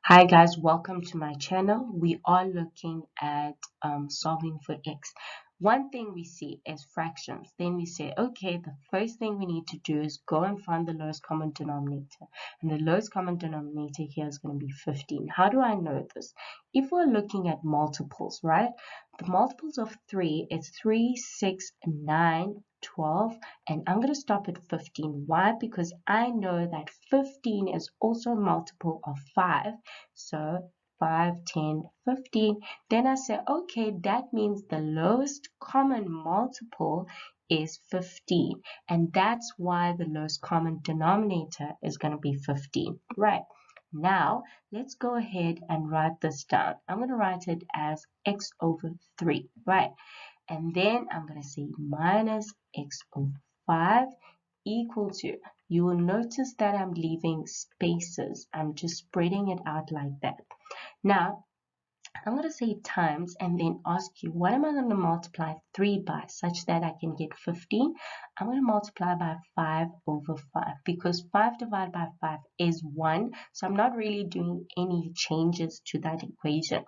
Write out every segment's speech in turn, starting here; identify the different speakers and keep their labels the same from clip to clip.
Speaker 1: Hi guys, welcome to my channel. We are looking at solving for x. One thing we see is fractions. Then we say, okay, the first thing we need to do is go and find the lowest common denominator. And the lowest common denominator here is going to be 15. How do I know this? If we're looking at multiples, right? The multiples of 3 is 3, 6, 9, 12, and I'm going to stop at 15. Why? Because I know that 15 is also a multiple of 5. So 5, 10, 15. Then I say, okay, that means the lowest common multiple is 15. And that's why the lowest common denominator is going to be 15. Right. Now, let's go ahead and write this down. I'm going to write it as x over 3. Right. And then I'm going to say minus x over 5 equal to, you will notice that I'm leaving spaces. I'm just spreading it out like that. Now, I'm going to say times and then ask you, what am I going to multiply 3 by such that I can get 15? I'm going to multiply by 5 over 5 because 5 divided by 5 is 1. So I'm not really doing any changes to that equation.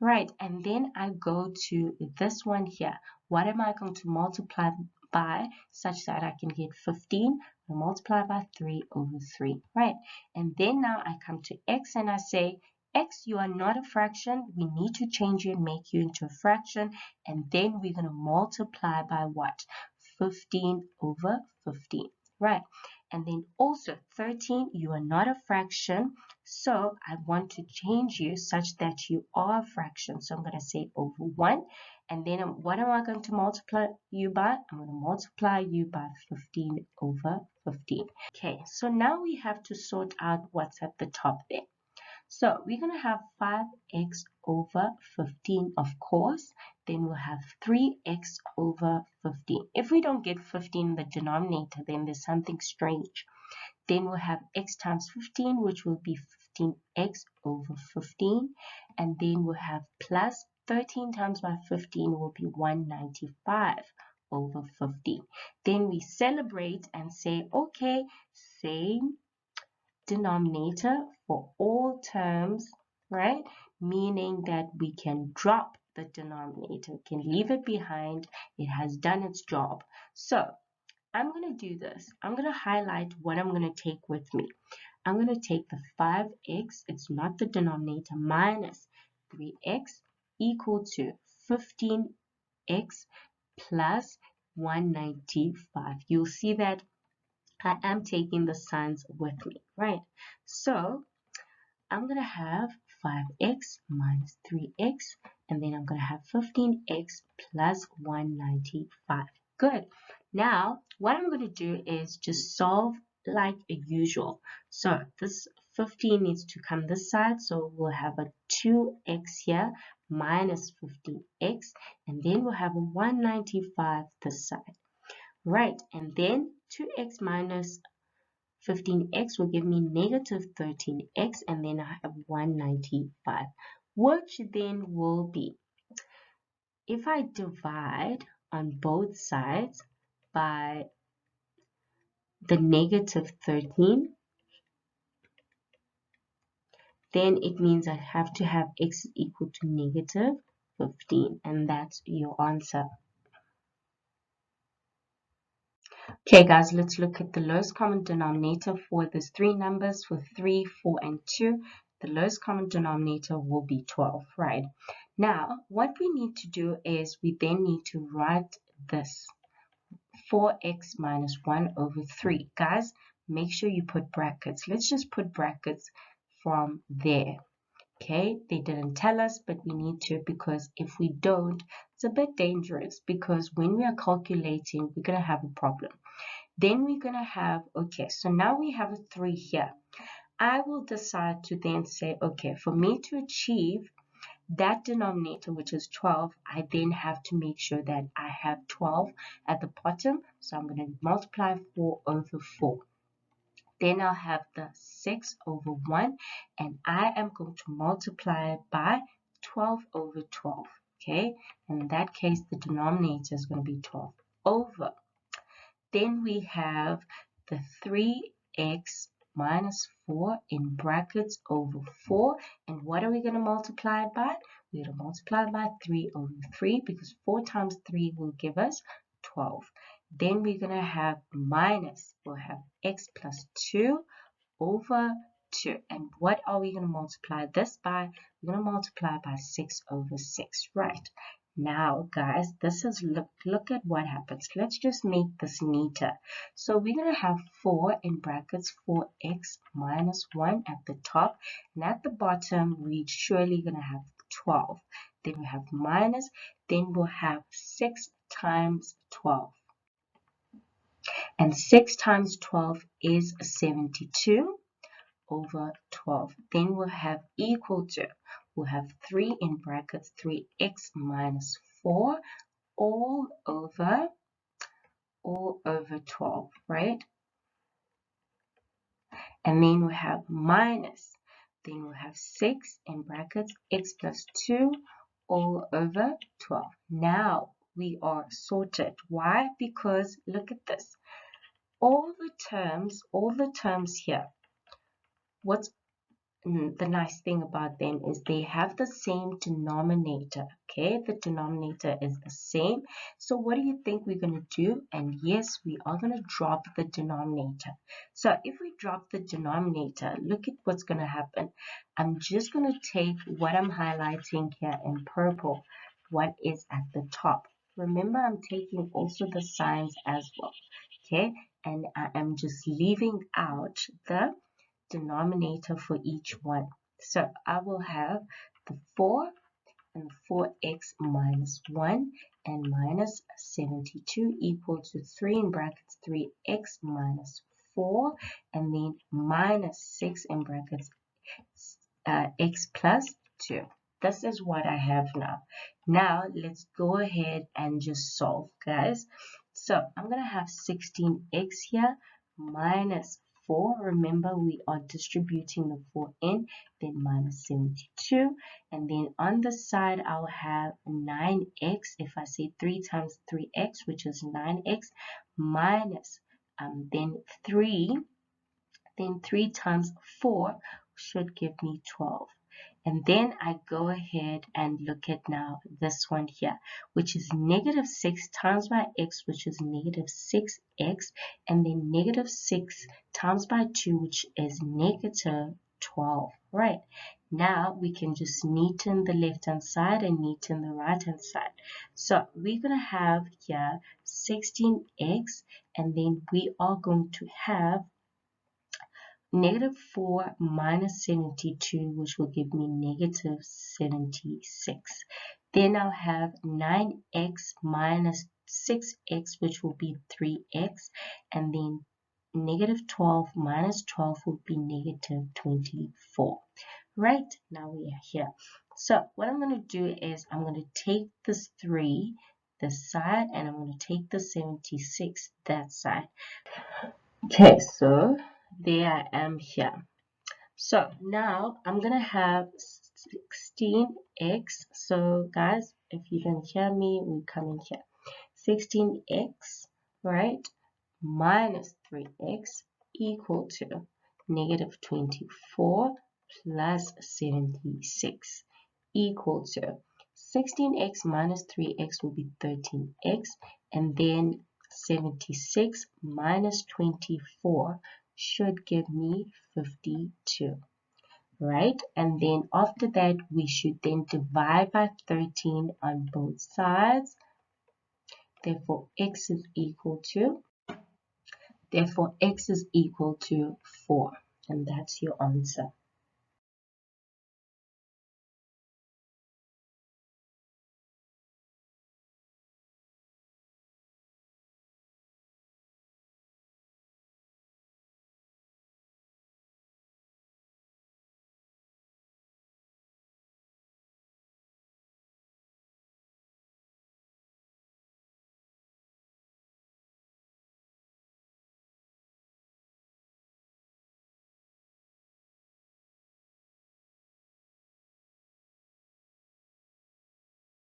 Speaker 1: Right, and then I go to this one here. What am I going to multiply by such that I can get 15? I multiply by 3 over 3, right? And then now I come to x and I say, x, you are not a fraction. We need to change you and make you into a fraction. And then we're going to multiply by what? 15 over 15, right? And then also 13, you are not a fraction. So I want to change you such that you are a fraction. So I'm going to say over 1. And then what am I going to multiply you by? I'm going to multiply you by 15 over 15. Okay, so now we have to sort out what's at the top there. So we're going to have 5x over 15, of course. Then we'll have 3x over 15. If we don't get 15 in the denominator, then there's something strange. Then we'll have x times 15, which will be 15x over 15. And then we'll have plus 13 times by 15 will be 195 over 15. Then we celebrate and say, okay, same denominator for all terms, right? Meaning that we can drop the denominator, we can leave it behind. It has done its job. So I'm going to do this. I'm going to highlight what I'm going to take with me. I'm going to take the 5x, it's not the denominator, minus 3x equal to 15x plus 195. You'll see that I am taking the signs with me, right? So I'm going to have 5x minus 3x, and then I'm going to have 15x plus 195. Good. Now, what I'm going to do is just solve like usual. So this 15 needs to come this side, so we'll have a 2x here minus 15x, and then we'll have a 195 this side. Right, and then 2x minus 15x will give me negative 13x, and then I have 195, which then will be, if I divide on both sides by the negative 13, then it means I have to have x equal to negative 15, and that's your answer. Okay guys, let's look at the lowest common denominator for these three numbers, for 3, 4, and 2. The lowest common denominator will be 12, right? Now, what we need to do is we then need to write this 4x minus 1 over 3. Guys, make sure you put brackets. Let's just put brackets from there. Okay, they didn't tell us, but we need to, because if we don't, it's a bit dangerous, because when we are calculating, we're going to have a problem. Then we're going to have, okay, so now we have a 3 here. I will decide to then say, okay, for me to achieve that denominator, which is 12, I then have to make sure that I have 12 at the bottom. So I'm going to multiply 4 over 4. Then I'll have the 6 over 1, and I am going to multiply it by 12 over 12, okay? And in that case, the denominator is going to be 12 over. Then we have the 3x minus 4 in brackets over 4. And what are we going to multiply it by? We're going to multiply it by 3 over 3 because 4 times 3 will give us 12. Then we're going to have minus, we'll have x plus 2 over 2. And what are we going to multiply this by? We're going to multiply by 6 over 6, right? Now, guys, this is, look at what happens. Let's just make this neater. So we're going to have 4 in brackets 4x minus 1 at the top. And at the bottom, we're surely going to have 12. Then we have minus. Then we'll have 6 times 12. And 6 times 12 is 72 over 12. Then we'll have equal to, we'll have 3 in brackets 3x minus 4 all over 12, right? And then we'll have minus, then we'll have 6 in brackets x plus 2 all over 12. Now we are sorted. Why? Because look at this. All the terms here, what's the nice thing about them is they have the same denominator. Okay, the denominator is the same. So what do you think we're going to do? And yes, we are going to drop the denominator. So if we drop the denominator, look at what's going to happen. I'm just going to take what I'm highlighting here in purple, what is at the top. Remember, I'm taking also the signs as well. Okay, and I am just leaving out the denominator for each one. So I will have the 4 and 4x minus 1 and minus 72 equal to 3 in brackets 3x minus 4 and then minus 6 in brackets x plus 2. This is what I have now. Now let's go ahead and just solve, guys. So I'm going to have 16x here minus 4. Remember, we are distributing the 4 in, then minus 72. And then on the side, I'll have 9x. If I say 3 times 3x, which is 9x, minus then 3 times 4 should give me 12. And then I go ahead and look at now this one here, which is negative 6 times by x, which is negative 6x, and then negative 6 times by 2, which is negative 12. Right. Now we can just neaten the left-hand side and neaten the right-hand side. So we're going to have here 16x, and then we are going to have negative 4 minus 72, which will give me negative 76. Then I'll have 9x minus 6x, which will be 3x. And then negative 12 minus 12 will be negative 24. Right, now we are here. So what I'm going to do is I'm going to take this 3 this side, and I'm going to take the 76 that side. Okay, so there I am here. So now I'm going to have 16x. So guys, if you can hear me, we're coming here. 16x, right, minus 3x equal to negative 24 plus 76 equal to 16x minus 3x will be 13x, and then 76 minus 24 should give me 52, right? And then after that, we should then divide by 13 on both sides. Therefore, x is equal to 4, and that's your answer.